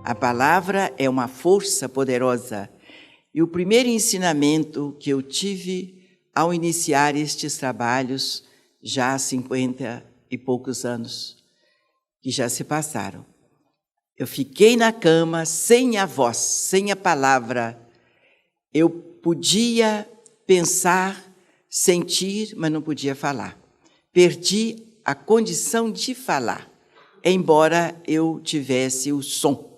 A palavra é uma força poderosa. E o primeiro ensinamento que eu tive ao iniciar estes trabalhos, já há 50 e poucos anos, que já se passaram. Eu fiquei na cama sem a voz, sem a palavra. Eu podia pensar, sentir, mas não podia falar. Perdi a condição de falar, embora eu tivesse o som.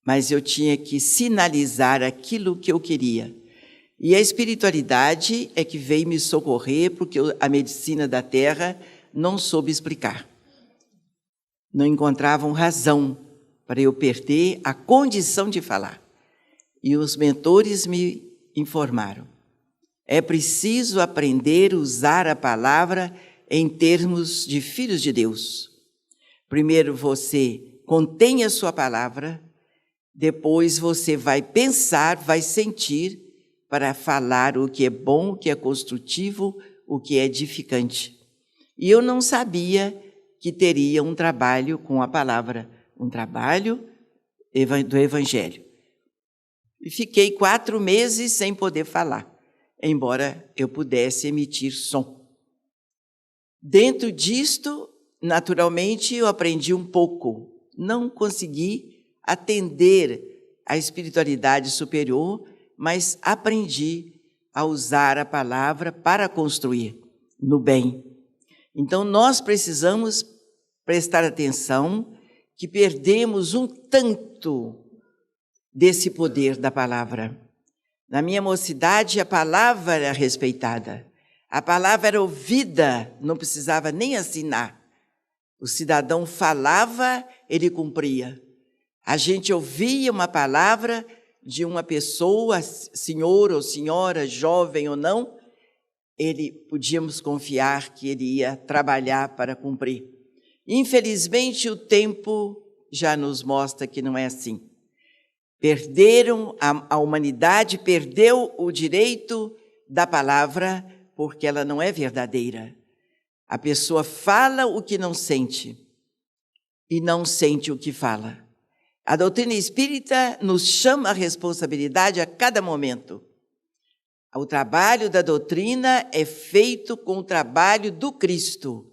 Mas eu tinha que sinalizar aquilo que eu queria. E a espiritualidade é que veio me socorrer, porque a medicina da terra não soube explicar. Não encontravam razão para eu perder a condição de falar. E os mentores me informaram. É preciso aprender a usar a palavra em termos de filhos de Deus. Primeiro você contém a sua palavra, depois você vai pensar, vai sentir para falar o que é bom, o que é construtivo, o que é edificante. E eu não sabia que teria um trabalho com a palavra, um trabalho do Evangelho. E fiquei 4 meses sem poder falar, embora eu pudesse emitir som. Dentro disto, naturalmente, eu aprendi um pouco. Não consegui atender à espiritualidade superior, mas aprendi a usar a palavra para construir no bem. Então, nós precisamos prestar atenção que perdemos um tanto desse poder da palavra. Na minha mocidade, a palavra era respeitada. A palavra era ouvida, não precisava nem assinar. O cidadão falava, ele cumpria. A gente ouvia uma palavra de uma pessoa, senhor ou senhora, jovem ou não, podíamos confiar que ele ia trabalhar para cumprir. Infelizmente, o tempo já nos mostra que não é assim. A humanidade perdeu o direito da palavra porque ela não é verdadeira. A pessoa fala o que não sente e não sente o que fala. A doutrina espírita nos chama a responsabilidade a cada momento. O trabalho da doutrina é feito com o trabalho do Cristo,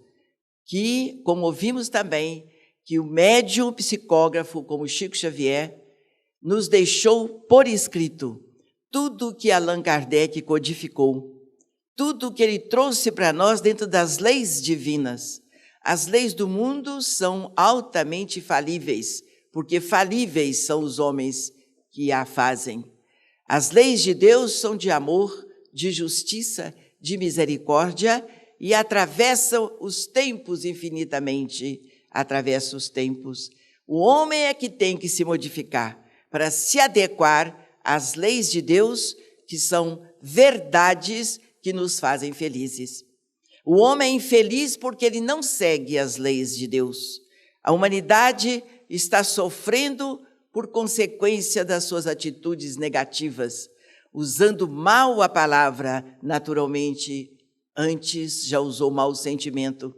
que, como ouvimos também, que o médium psicógrafo, como Chico Xavier, nos deixou por escrito tudo o que Allan Kardec codificou, tudo o que ele trouxe para nós dentro das leis divinas. As leis do mundo são altamente falíveis, porque falíveis são os homens que a fazem. As leis de Deus são de amor, de justiça, de misericórdia e atravessam os tempos infinitamente, atravessa os tempos. O homem é que tem que se modificar para se adequar às leis de Deus, que são verdades que nos fazem felizes. O homem é infeliz porque ele não segue as leis de Deus. A humanidade está sofrendo por consequência das suas atitudes negativas, usando mal a palavra, naturalmente, antes já usou mau sentimento.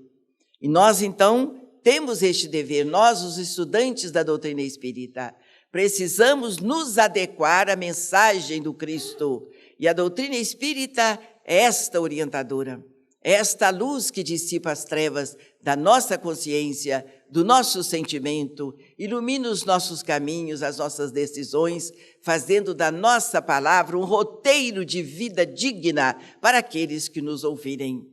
E nós, então, temos este dever, nós, os estudantes da doutrina espírita, precisamos nos adequar à mensagem do Cristo. E a doutrina espírita é esta orientadora, esta luz que dissipa as trevas da nossa consciência, do nosso sentimento, ilumina os nossos caminhos, as nossas decisões, fazendo da nossa palavra um roteiro de vida digna para aqueles que nos ouvirem.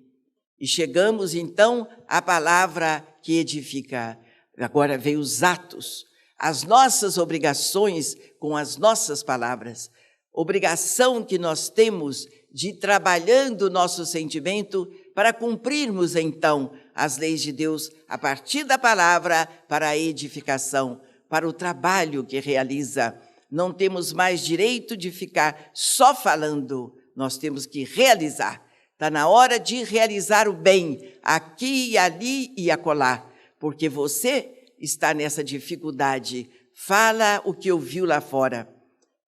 E chegamos, então, à palavra que edifica. Agora vem os atos, as nossas obrigações com as nossas palavras. Obrigação que nós temos de ir trabalhando o nosso sentimento para cumprirmos, então, as leis de Deus a partir da palavra para a edificação, para o trabalho que realiza. Não temos mais direito de ficar só falando, nós temos que realizar. Está na hora de realizar o bem, aqui e ali e acolá, porque você está nessa dificuldade. Fala o que ouviu lá fora.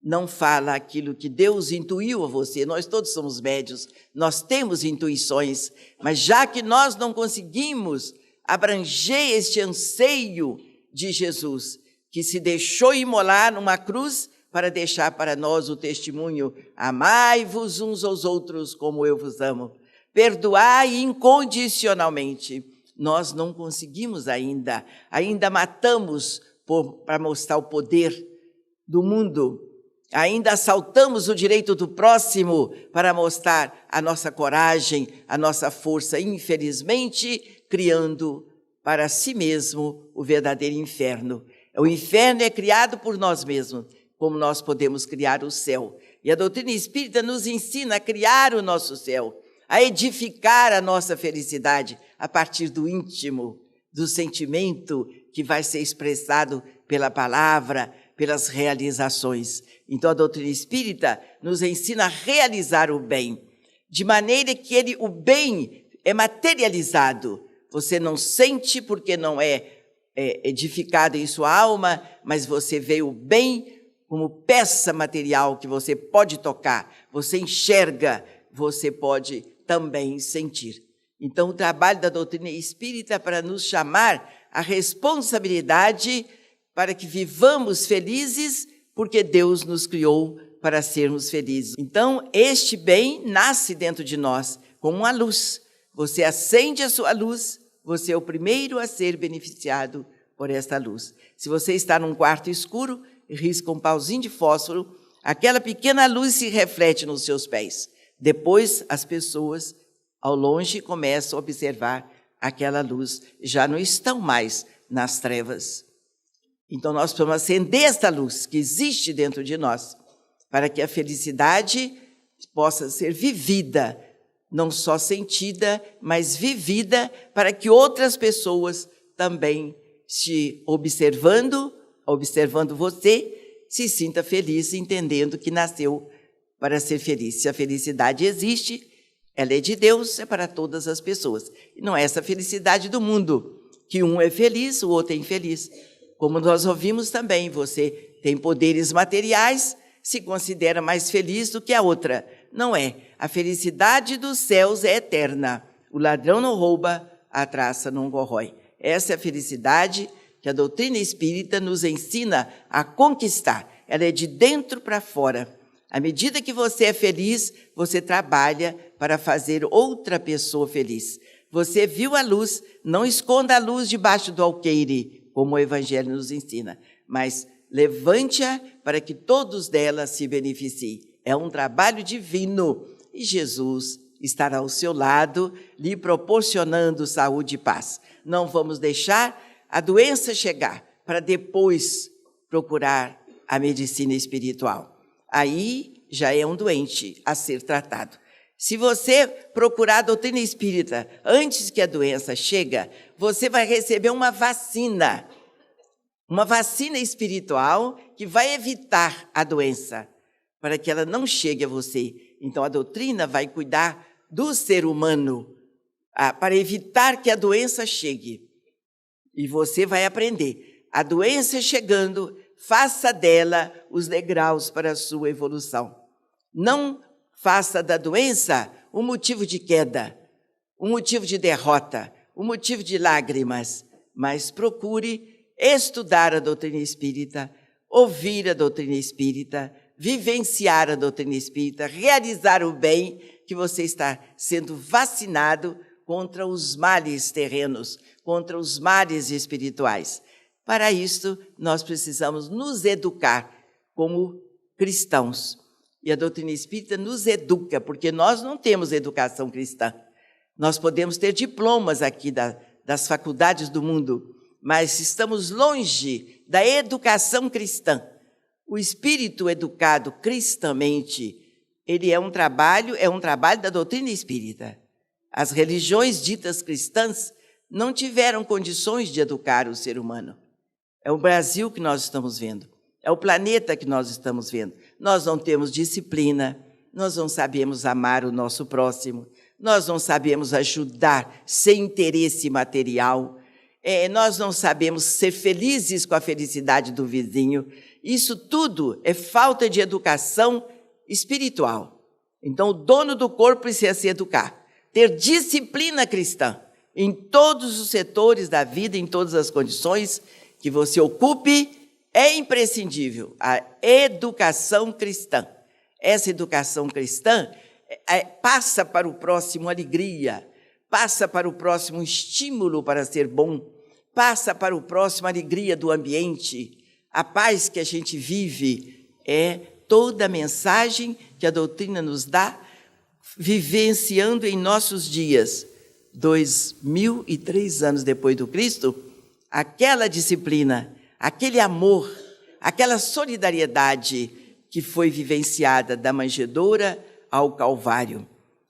Não fala aquilo que Deus intuiu a você. Nós todos somos médios, nós temos intuições, mas já que nós não conseguimos abranger este anseio de Jesus, que se deixou imolar numa cruz para deixar para nós o testemunho: amai-vos uns aos outros como eu vos amo. Perdoai incondicionalmente. Nós não conseguimos ainda matamos para mostrar o poder do mundo, ainda assaltamos o direito do próximo para mostrar a nossa coragem, a nossa força, infelizmente, criando para si mesmo o verdadeiro inferno. O inferno é criado por nós mesmos, como nós podemos criar o céu. E a doutrina espírita nos ensina a criar o nosso céu, a edificar a nossa felicidade a partir do íntimo, do sentimento que vai ser expressado pela palavra, pelas realizações. Então a doutrina espírita nos ensina a realizar o bem, de maneira que o bem é materializado. Você não sente porque não é edificado em sua alma, mas você vê o bem como peça material que você pode tocar, você enxerga, você pode também sentir. Então o trabalho da doutrina espírita é para nos chamar a responsabilidade para que vivamos felizes, porque Deus nos criou para sermos felizes. Então, este bem nasce dentro de nós como uma luz. Você acende a sua luz, você é o primeiro a ser beneficiado por esta luz. Se você está num quarto escuro, risca um pauzinho de fósforo, aquela pequena luz se reflete nos seus pés. Depois, as pessoas, ao longe, começam a observar aquela luz. Já não estão mais nas trevas. Então, nós precisamos acender esta luz que existe dentro de nós, para que a felicidade possa ser vivida, não só sentida, mas vivida, para que outras pessoas também, se observando você, se sinta feliz, entendendo que nasceu para ser feliz. Se a felicidade existe, ela é de Deus, é para todas as pessoas. E não é essa felicidade do mundo, que um é feliz, o outro é infeliz. Como nós ouvimos também, você tem poderes materiais, se considera mais feliz do que a outra. Não é. A felicidade dos céus é eterna. O ladrão não rouba, a traça não corrói. Essa é a felicidade que a doutrina espírita nos ensina a conquistar. Ela é de dentro para fora. À medida que você é feliz, você trabalha para fazer outra pessoa feliz. Você viu a luz, não esconda a luz debaixo do alqueire, como o Evangelho nos ensina, mas levante-a para que todos dela se beneficiem. É um trabalho divino e Jesus estará ao seu lado, lhe proporcionando saúde e paz. Não vamos deixar a doença chegar para depois procurar a medicina espiritual. Aí já é um doente a ser tratado. Se você procurar a doutrina espírita antes que a doença chegue, você vai receber uma vacina espiritual que vai evitar a doença, para que ela não chegue a você. Então a doutrina vai cuidar do ser humano, para evitar que a doença chegue. E você vai aprender. A doença chegando, faça dela os degraus para a sua evolução. Não faça da doença um motivo de queda, um motivo de derrota, um motivo de lágrimas, mas procure estudar a doutrina espírita, ouvir a doutrina espírita, vivenciar a doutrina espírita, realizar o bem, que você está sendo vacinado contra os males terrenos, contra os males espirituais. Para isso, nós precisamos nos educar como cristãos. E a doutrina espírita nos educa, porque nós não temos educação cristã. Nós podemos ter diplomas aqui das faculdades do mundo, mas estamos longe da educação cristã. O espírito educado cristamente, ele é um trabalho da doutrina espírita. As religiões ditas cristãs não tiveram condições de educar o ser humano. É o Brasil que nós estamos vendo. É o planeta que nós estamos vendo. Nós não temos disciplina, nós não sabemos amar o nosso próximo, nós não sabemos ajudar sem interesse material, nós não sabemos ser felizes com a felicidade do vizinho. Isso tudo é falta de educação espiritual. Então, o dono do corpo precisa se educar, ter disciplina cristã em todos os setores da vida, em todas as condições que você ocupe. É imprescindível a educação cristã. Essa educação cristã passa para o próximo alegria, passa para o próximo estímulo para ser bom, passa para o próximo alegria do ambiente. A paz que a gente vive é toda a mensagem que a doutrina nos dá, vivenciando em nossos dias, 2003 anos depois do Cristo, aquela disciplina, aquele amor, aquela solidariedade que foi vivenciada da manjedoura ao Calvário.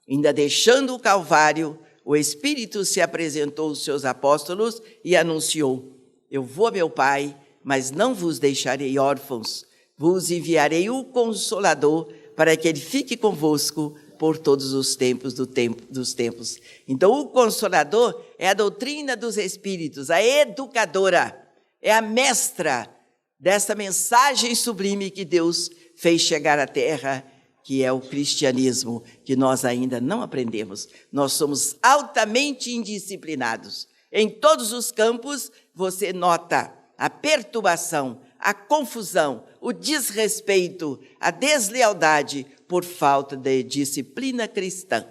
Ainda deixando o Calvário, o Espírito se apresentou aos seus apóstolos e anunciou: eu vou a meu Pai, mas não vos deixarei órfãos, vos enviarei o Consolador para que ele fique convosco por todos os tempos dos tempos. Então, o Consolador é a doutrina dos Espíritos, a educadora, é a mestra dessa mensagem sublime que Deus fez chegar à Terra, que é o cristianismo, que nós ainda não aprendemos. Nós somos altamente indisciplinados. Em todos os campos, você nota a perturbação, a confusão, o desrespeito, a deslealdade por falta de disciplina cristã.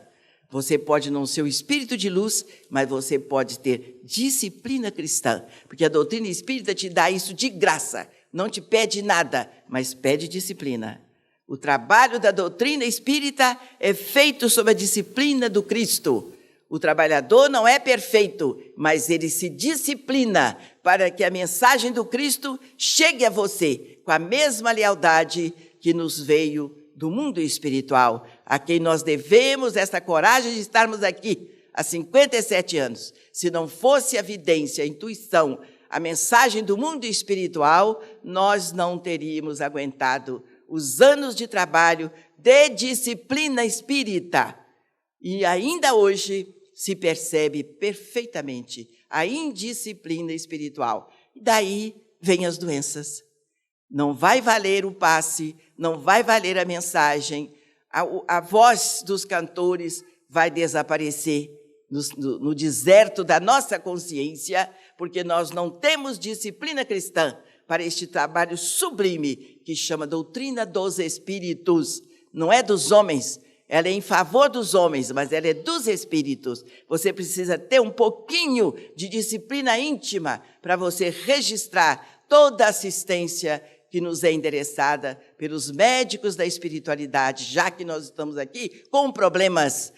Você pode não ser o espírito de luz, mas você pode ter disciplina cristã, porque a doutrina espírita te dá isso de graça, não te pede nada, mas pede disciplina. O trabalho da doutrina espírita é feito sob a disciplina do Cristo. O trabalhador não é perfeito, mas ele se disciplina para que a mensagem do Cristo chegue a você com a mesma lealdade que nos veio do mundo espiritual, a quem nós devemos essa coragem de estarmos aqui há 57 anos. Se não fosse a evidência, a intuição, a mensagem do mundo espiritual, nós não teríamos aguentado os anos de trabalho de disciplina espírita. E ainda hoje se percebe perfeitamente a indisciplina espiritual. E daí vêm as doenças. Não vai valer o passe, não vai valer a mensagem, a voz dos cantores vai desaparecer no deserto da nossa consciência, porque nós não temos disciplina cristã para este trabalho sublime que chama doutrina dos espíritos. Não é dos homens, ela é em favor dos homens, mas ela é dos espíritos. Você precisa ter um pouquinho de disciplina íntima para você registrar toda a assistência que nos é endereçada pelos médicos da espiritualidade, já que nós estamos aqui com problemas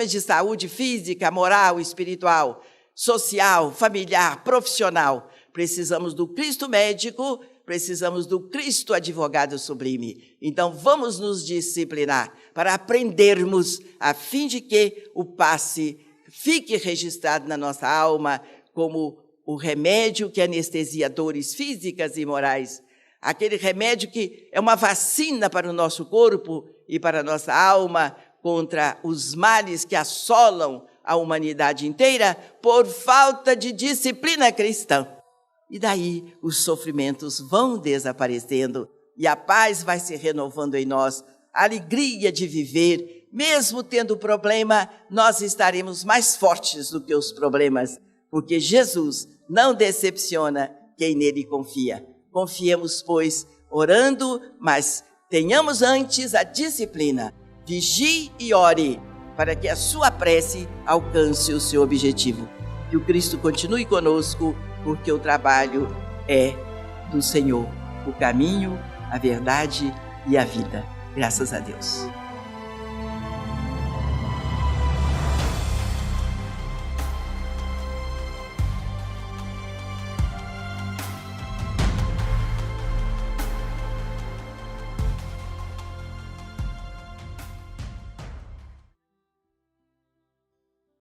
de saúde física, moral, espiritual, social, familiar, profissional. Precisamos do Cristo médico, precisamos do Cristo advogado sublime. Então, vamos nos disciplinar para aprendermos, a fim de que o passe fique registrado na nossa alma como o remédio que anestesia dores físicas e morais, aquele remédio que é uma vacina para o nosso corpo e para a nossa alma contra os males que assolam a humanidade inteira por falta de disciplina cristã. E daí os sofrimentos vão desaparecendo e a paz vai se renovando em nós, a alegria de viver. Mesmo tendo problema, nós estaremos mais fortes do que os problemas, porque Jesus não decepciona quem nele confia. Confiemos, pois, orando, mas tenhamos antes a disciplina. Vigie e ore, para que a sua prece alcance o seu objetivo. Que o Cristo continue conosco, porque o trabalho é do Senhor, o caminho, a verdade e a vida. Graças a Deus.